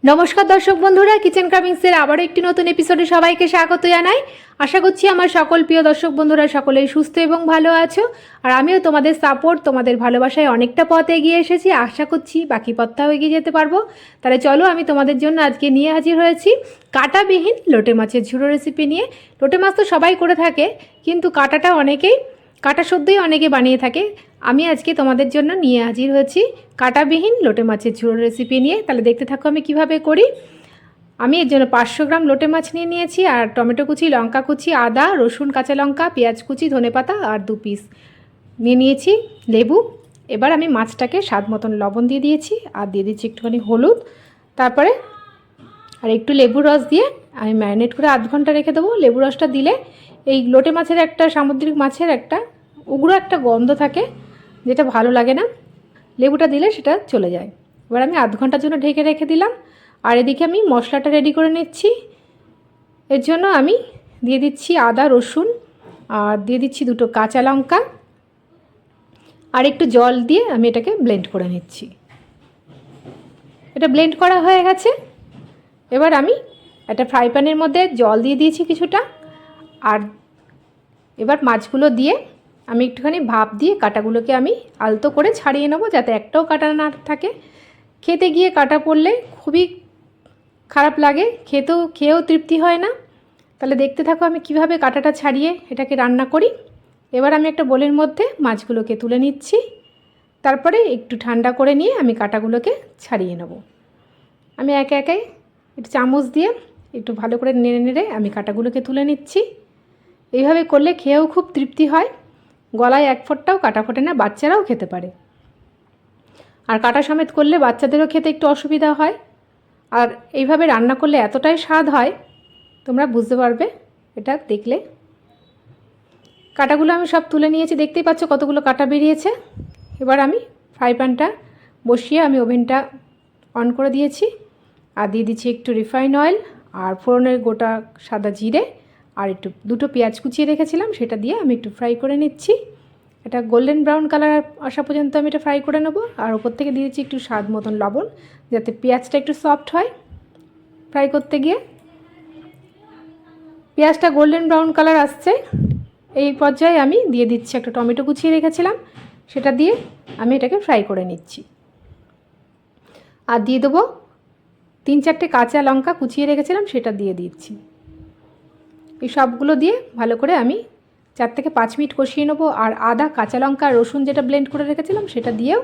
নমস্কার দর্শক বন্ধুরা, কিচেন ক্রাভিংসের আবারও একটি নতুন এপিসোডে সবাইকে স্বাগত জানাই। আশা করছি আমার সকল প্রিয় দর্শক বন্ধুরা সকলেই সুস্থ এবং ভালো আছো। আর আমিও তোমাদের সাপোর্ট, তোমাদের ভালোবাসায় অনেকটা পথ এগিয়ে এসেছি। আশা করছি বাকি পথটাও এগিয়ে যেতে পারবো। তাহলে চলো, আমি তোমাদের জন্য আজকে নিয়ে হাজির হয়েছি কাঁটাবিহীন লোটে মাছের ঝুড়ো রেসিপি নিয়ে। লোটে মাছ তো সবাই করে থাকে, কিন্তু কাঁটাটা অনেকেই কাঁটা সদ্যই অনেকে বানিয়ে থাকে। আমি আজকে তোমাদের জন্য নিয়ে হাজির হয়েছি কাঁটাবিহীন লোটে মাছের ঝোল রেসিপি নিয়ে। তাহলে দেখতে থাকো আমি কিভাবে করি। আমি এর জন্য 500 গ্রাম লোটে মাছ নিয়ে নিয়েছি, আর টমেটো কুচি, লঙ্কা কুচি, আদা, রসুন, কাঁচা লঙ্কা, পেঁয়াজ কুচি, ধনেপাতা আর 2 পিস নিয়ে নিয়েছি লেবু। এবার আমি মাছটাকে স্বাদ মতন লবণ দিয়ে দিয়েছি, আর দিয়ে দিচ্ছি একটুখানি হলুদ। তারপরে আর একটু লেবুর রস দিয়ে আমি ম্যারিনেট করে আধ ঘন্টা রেখে দেবো। লেবু রসটা দিলে এই লোটে মাছের একটা, সামুদ্রিক মাছের একটা উগ্র একটা গন্ধ থাকে, যেটা ভালো লাগে না। লেবুটা দিলে সেটা চলে যায়। এবার আমি আধ ঘন্টার জন্য ঢেকে রেখে দিলাম। আর এদিকে আমি মশলাটা রেডি করে নিচ্ছি। এর জন্য আমি দিয়ে দিচ্ছি আদা, রসুন, আর দিয়ে দিচ্ছি 2টো কাঁচা লঙ্কা, আর একটু জল দিয়ে আমি এটাকে ব্লেন্ড করে নিচ্ছি। এটা ব্লেন্ড করা হয়ে গেছে। এবার আমি একটা ফ্রাই প্যানের মধ্যে জল দিয়ে দিয়েছি কিছুটা, আর এবার মাছগুলো দিয়ে আমি একটুখানি ভাপ দিয়ে কাঁটাগুলোকে আমি আলতো করে ছাড়িয়ে নেবো, যাতে একটাও কাঁটা না থাকে। খেতে গিয়ে কাঁটা পড়লে খুবই খারাপ লাগে, খেয়েও তৃপ্তি হয় না। তাহলে দেখতে থাকো আমি কিভাবে কাঁটাটা ছাড়িয়ে এটাকে রান্না করি। এবার আমি একটা বোলের মধ্যে মাছগুলোকে তুলে নিচ্ছি। তারপরে একটু ঠান্ডা করে নিয়ে আমি কাঁটাগুলোকে ছাড়িয়ে নেব। আমি একে একে একটু চামচ দিয়ে একটু ভালো করে নেড়ে নেড়ে আমি কাঁটাগুলোকে তুলে নিচ্ছি। এইভাবে করলে খেয়েও খুব তৃপ্তি হয়, গলায় এক ফোঁটাও কাটা ফোটে না, বাচ্চারাও খেতে পারে। আর কাটা সমেত করলে বাচ্চাদেরও খেতে একটু অসুবিধা হয়। আর এইভাবে রান্না করলে এতটাই স্বাদ হয়, তোমরা বুঝতে পারবে এটা দেখলে। কাটাগুলো আমি সব তুলে নিয়েছি, দেখতেই পাচ্ছ কতগুলো কাটা বেরিয়েছে। এবার আমি ফ্রাই প্যানটা বসিয়ে আমি ওভেনটা অন করে দিয়েছি, আর দিয়ে দিচ্ছি একটু রিফাইন অয়েল, আর ফোড়নের গোটা সাদা জিরে, আর একটু 2টো পেঁয়াজ কুচিয়ে রেখেছিলাম, সেটা দিয়ে আমি একটু ফ্রাই করে নিচ্ছি। এটা গোল্ডেন ব্রাউন কালার আসা পর্যন্ত আমি এটা ফ্রাই করে নেব। আর ওপর থেকে দিয়ে দিচ্ছি একটু স্বাদ মতন লবণ, যাতে পেঁয়াজটা একটু সফট হয় ফ্রাই করতে গিয়ে। পেঁয়াজটা গোল্ডেন ব্রাউন কালার আসছে, এই পর্যায়ে আমি দিয়ে দিচ্ছি একটা টমেটো কুচিয়ে রেখেছিলাম, সেটা দিয়ে আমি এটাকে ফ্রাই করে নিচ্ছি। আর দিয়ে দেবো 3-4টে কাঁচা লঙ্কা কুচিয়ে রেখেছিলাম, সেটা দিয়ে দিচ্ছি। এই সবগুলো দিয়ে ভালো করে আমি 4 থেকে 5 মিনিট কষিয়ে নেবো। আর আদা, কাঁচা লঙ্কা, রসুন যেটা ব্লেন্ড করে রেখেছিলাম, সেটা দিয়েও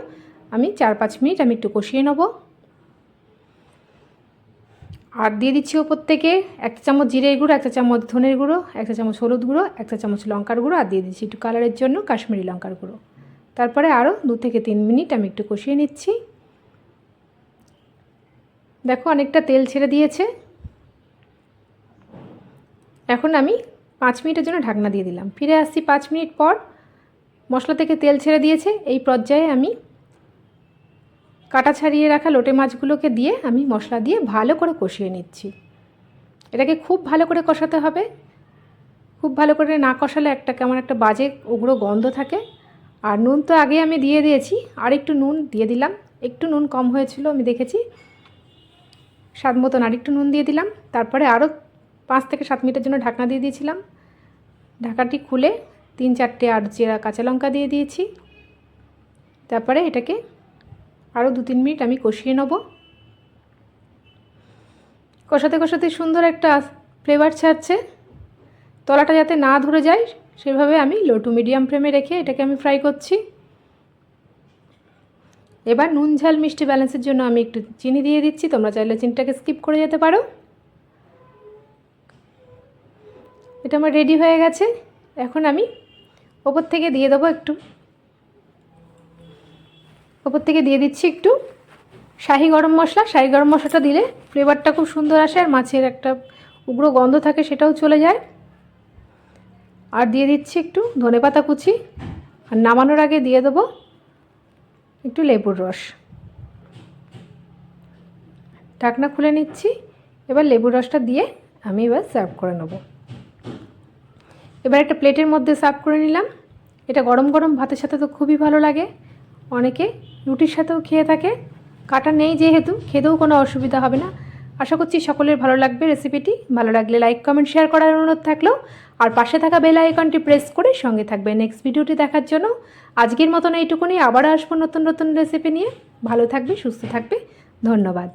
আমি 4-5 মিনিট আমি একটু কষিয়ে নেবো। আর দিয়ে দিচ্ছি ওপর থেকে 1 চামচ জিরের গুঁড়ো, 1 চামচ ধনের গুঁড়ো, 1 চামচ হলুদ গুঁড়ো, 1 চামচ লঙ্কার গুঁড়ো, আর দিয়ে দিচ্ছি একটু কালারের জন্য কাশ্মীরি লঙ্কার গুঁড়ো। তারপরে আরও 2 থেকে 3 মিনিট আমি একটু কষিয়ে নিচ্ছি। দেখো অনেকটা তেল ছেড়ে দিয়েছে। এখন আমি 5 মিনিটের জন্য ঢাকনা দিয়ে দিলাম। ফিরে আসছি 5 মিনিট পর। মশলা থেকে তেল ছেড়ে দিয়েছে। এই পর্যায়ে আমি কাটা ছাড়িয়ে রাখা লোটে মাছগুলোকে দিয়ে আমি মশলা দিয়ে ভালো করে কষিয়ে নিচ্ছি। এটাকে খুব ভালো করে কষাতে হবে। খুব ভালো করে না কষালে একটা কেমন একটা বাজে উগ্র গন্ধ থাকে। আর নুন তো আগে আমি দিয়ে দিয়েছি, আর একটু নুন দিয়ে দিলাম। একটু নুন কম হয়েছিল আমি দেখেছি, স্বাদ মতন আর একটু নুন দিয়ে দিলাম। তারপরে আরও 5 থেকে 7 মিনিটের জন্য ঢাকনা দিয়ে দিয়েছিলাম। ঢাকাটি খুলে 3-4টে আর চেরা কাঁচা লঙ্কা দিয়ে দিয়েছি। তারপরে এটাকে আরও 2-3 মিনিট আমি কষিয়ে নেব। কষাতে কষাতে সুন্দর একটা ফ্লেভার ছাড়ছে। তলাটা যাতে না ধরে যায় সেভাবে আমি লো টু মিডিয়াম ফ্লেমে রেখে এটাকে আমি ফ্রাই করছি। এবার নুন ঝাল মিষ্টি ব্যালেন্সের জন্য আমি একটু চিনি দিয়ে দিচ্ছি। তোমরা চাইলে চিনিটাকে স্কিপ করে যেতে পারো। এটা আমার রেডি হয়ে গেছে। এখন আমি ওপর থেকে দিয়ে দেবো ওপর থেকে দিয়ে দিচ্ছি একটু শাহি গরম মশলা। শাহি গরম মশলাটা দিলে ফ্লেভারটা খুব সুন্দর আসে, আর মাছের একটা উগ্র গন্ধ থাকে সেটাও চলে যায়। আর দিয়ে দিচ্ছি একটু ধনেপাতা কুচি, আর নামানোর আগে দিয়ে দেবো একটু লেবুর রস। ঢাকনা খুলে নিচ্ছি। এবার লেবুর রসটা দিয়ে আমি এবার সার্ভ করে নেব। এবার একটা প্লেটের মধ্যে সার্ভ করে নিলাম। এটা গরম গরম ভাতের সাথে তো খুবই ভালো লাগে, অনেকে রুটির সাথেও খেয়ে থাকে। কাটা নেই যেহেতু খেতেও কোনো অসুবিধা হবে না। আশা করছি সকলের ভালো লাগবে রেসিপিটি। ভালো লাগলে লাইক কমেন্ট শেয়ার করার অনুরোধ থাকলো, আর পাশে থাকা বেল আইকনটি প্রেস করে সঙ্গে থাকবে নেক্সট ভিডিওটি দেখার জন্য। আজকের মতন এইটুকুনি, আবার আসবো নতুন নতুন রেসিপি নিয়ে। ভালো থাকবে, সুস্থ থাকবে, ধন্যবাদ।